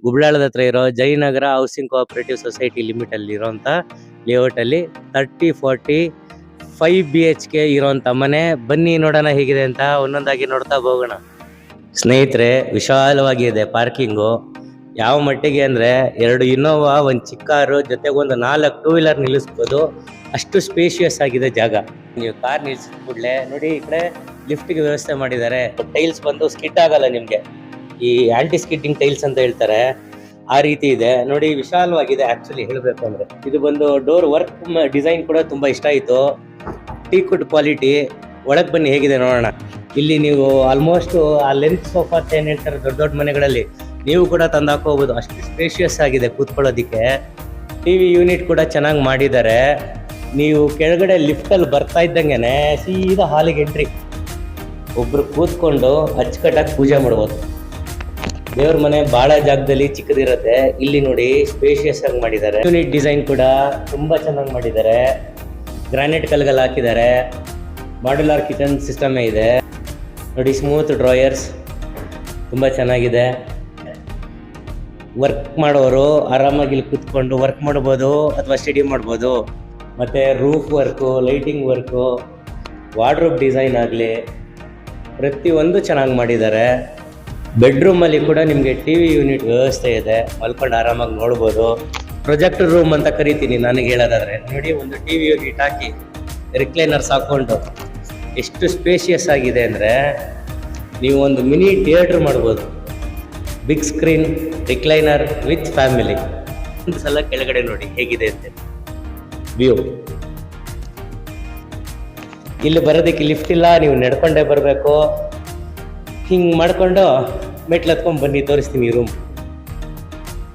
ಗುಬ್ಳಾಳದ ಹತ್ರ ಇರೋ Jayanagar housing cooperative society limit ಅಲ್ಲಿ ಇರೋಂಥ ಲೇಔಟ್ ಅಲ್ಲಿ 30-40 5 BHK ಇರೋಂಥ ಮನೆ. ಬನ್ನಿ ನೋಡೋಣ ಹೇಗಿದೆ ಅಂತ, ಒಂದೊಂದಾಗಿ ನೋಡ್ತಾ ಹೋಗೋಣ. ಸ್ನೇಹಿತರೆ, ವಿಶಾಲವಾಗಿದೆ ಪಾರ್ಕಿಂಗು. ಯಾವ ಮಟ್ಟಿಗೆ ಅಂದ್ರೆ 2 ಇನ್ನೋವಾ, 1 ಚಿಕ್ಕ ಕಾರು, ಜೊತೆಗೆ ಒಂದು 4 2 ವೀಲರ್ ನಿಲ್ಲಿಸ್ಬೋದು. ಅಷ್ಟು ಸ್ಪೇಷಿಯಸ್ ಆಗಿದೆ ಜಾಗ. ನೀವು ಕಾರ್ ನಿಲ್ಸಿದ ಕೂಡಲೇ ನೋಡಿ, ಈ ಕಡೆ ಲಿಫ್ಟ್ಗೆ ವ್ಯವಸ್ಥೆ ಮಾಡಿದ್ದಾರೆ. ಟೈಲ್ಸ್ ಬಂದು ಸ್ಕಿಡ್ ಆಗಲ್ಲ ನಿಮ್ಗೆ, ಈ ಆಂಟಿ ಸ್ಕಿಡ್ಡಿಂಗ್ ಟೈಲ್ಸ್ ಅಂತ ಹೇಳ್ತಾರೆ, ಆ ರೀತಿ ಇದೆ ನೋಡಿ. ವಿಶಾಲವಾಗಿದೆ ಆಕ್ಚುಲಿ ಹೇಳ್ಬೇಕು ಅಂದ್ರೆ. ಇದು ಬಂದು ಡೋರ್ ವರ್ಕ್ ಡಿಸೈನ್ ಕೂಡ ತುಂಬಾ ಇಷ್ಟ ಆಯ್ತು. Teakwood quality. ಒಳಗ್ ಬನ್ನಿ ಹೇಗಿದೆ ನೋಡೋಣ. ಇಲ್ಲಿ ನೀವು ಆಲ್ಮೋಸ್ಟ್ ಆ ಲೆಂತ್ ಸೋಫಾಸ್ ಏನ್ ಹೇಳ್ತಾರೆ ದೊಡ್ಡ ದೊಡ್ಡ ಮನೆಗಳಲ್ಲಿ, ನೀವು ಕೂಡ ತಂದಾಕೋಬಹುದು. ಅಷ್ಟು ಸ್ಪೇಷಿಯಸ್ ಆಗಿದೆ ಕೂತ್ಕೊಳ್ಳೋದಿಕ್ಕೆ. ಟಿವಿ ಯೂನಿಟ್ ಕೂಡ ಚೆನ್ನಾಗಿ ಮಾಡಿದ್ದಾರೆ. ನೀವು ಕೆಳಗಡೆ ಲಿಫ್ಟ್ ಅಲ್ಲಿ ಬರ್ತಾ ಇದ್ದಂಗೆನೆ ಸೀದಾ ಹಾಲಿಗೆ ಎಂಟ್ರಿ. ಒಬ್ರು ಕೂತ್ಕೊಂಡು ಅಚ್ಚುಕಟ್ಟಾಗಿ ಪೂಜೆ ಮಾಡ್ಬೋದು. ದೇವ್ರ ಮನೆ ಬಹಳ ಜಾಗದಲ್ಲಿ ಚಿಕ್ಕದಿರುತ್ತೆ, ಇಲ್ಲಿ ನೋಡಿ ಸ್ಪೇಷಿಯಸ್ ಆಗಿ ಮಾಡಿದ್ದಾರೆ. ಯೂನಿಟ್ ಡಿಸೈನ್ ಕೂಡ ತುಂಬಾ ಚೆನ್ನಾಗಿ ಮಾಡಿದ್ದಾರೆ. ಗ್ರಾನೈಟ್ ಕಲ್ಗಲ್ ಹಾಕಿದ್ದಾರೆ. ಮಾಡ್ಯುಲರ್ ಕಿಚನ್ ಸಿಸ್ಟಮೇ ಇದೆ ನೋಡಿ. ಸ್ಮೂತ್ ಡ್ರಾಯರ್ಸ್ ತುಂಬಾ ಚೆನ್ನಾಗಿದೆ. ವರ್ಕ್ ಮಾಡೋರು ಆರಾಮಾಗಿ ಇಲ್ಲಿ ಕೂತ್ಕೊಂಡು ವರ್ಕ್ ಮಾಡ್ಬೋದು ಅಥವಾ ಸ್ಟಡಿ ಮಾಡ್ಬೋದು. ಮತ್ತೆ roof work, lighting work, wardrobe design ಆಗಲಿ ಪ್ರತಿಯೊಂದು ಚೆನ್ನಾಗಿ ಮಾಡಿದ್ದಾರೆ. ಬೆಡ್ರೂಮಲ್ಲಿ ಕೂಡ ನಿಮಗೆ ಟಿವಿ ಯೂನಿಟ್ ವ್ಯವಸ್ಥೆ ಇದೆ, ಮಲ್ಕೊಂಡು ಆರಾಮಾಗಿ ನೋಡ್ಬೋದು. ಪ್ರೊಜೆಕ್ಟರ್ ರೂಮ್ ಅಂತ ಕರಿತೀನಿ ನನಗೆ ಹೇಳೋದಾದ್ರೆ. ನೋಡಿ, ಒಂದು ಟಿವಿ ಯೂನಿಟ್ ಹಾಕಿ ರಿಕ್ಲೈನರ್ಸ್ ಹಾಕೊಂಡು ಎಷ್ಟು ಸ್ಪೇಷಿಯಸ್ ಆಗಿದೆ ಅಂದರೆ ನೀವು ಒಂದು ಮಿನಿ ಥಿಯೇಟರ್ ಮಾಡ್ಬೋದು. Big screen, recliner with family. ಒಂದು ಸಲ ಕೆಳಗಡೆ ನೋಡಿ ಹೇಗಿದೆ ಅಂತ ವ್ಯೂ. ಇಲ್ಲಿ ಬರೋದಕ್ಕೆ ಲಿಫ್ಟ್ ಇಲ್ಲ, ನೀವು ನಡ್ಕೊಂಡೇ ಬರಬೇಕು. ಹಿಂಗೆ ಮಾಡ್ಕೊಂಡು ಮೆಟ್ಲು ಹತ್ಕೊಂಡು ಬನ್ನಿ, ತೋರಿಸ್ತೀನಿ ಈ ರೂಮ್.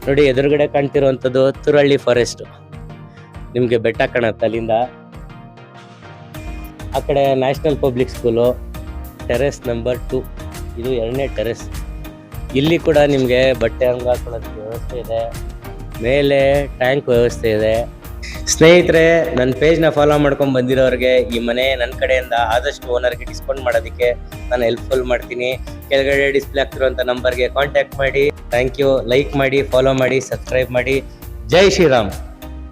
ನೋಡಿ, ಎದುರುಗಡೆ ಕಾಣ್ತಿರುವಂಥದ್ದು ತುರಳ್ಳಿ ಫಾರೆಸ್ಟ್. ನಿಮಗೆ ಬೆಟ್ಟ ಕಾಣುತ್ತೆ ಅಲ್ಲಿಂದ. ಆ ಕಡೆ national public school, terrace number 2. ಇದು 2ನೇ ಟೆರೆಸ್. ಇಲ್ಲಿ ಕೂಡ ನಿಮಗೆ ಬಟ್ಟೆ ಹಂಗೆ ಹಾಕೊಳ್ಳೋದಕ್ಕೆ ವ್ಯವಸ್ಥೆ ಇದೆ. ಮೇಲೆ ಟ್ಯಾಂಕ್ ವ್ಯವಸ್ಥೆ ಇದೆ. ಸ್ನೇಹಿತರೆ, ನನ್ನ ಪೇಜ್ನ ಫಾಲೋ ಮಾಡ್ಕೊಂಡು ಬಂದಿರೋರಿಗೆ ಈ ಮನೆ ನನ್ನ ಕಡೆಯಿಂದ ಆದಷ್ಟು ಓನರ್ಗೆ ಡಿಸ್ಕೌಂಟ್ ಮಾಡೋದಕ್ಕೆ ನಾನು ಹೆಲ್ಪ್ಫುಲ್ ಮಾಡ್ತೀನಿ. ಕೆಳಗಡೆ ಡಿಸ್ಪ್ಲೇ ಆಗ್ತಿರುವಂಥ ನಂಬರ್ಗೆ ಕಾಂಟ್ಯಾಕ್ಟ್ ಮಾಡಿ. Thank you. ಲೈಕ್ ಮಾಡಿ, ಫಾಲೋ ಮಾಡಿ, ಸಬ್ಸ್ಕ್ರೈಬ್ ಮಾಡಿ. ಜೈ ಶ್ರೀರಾಮ್.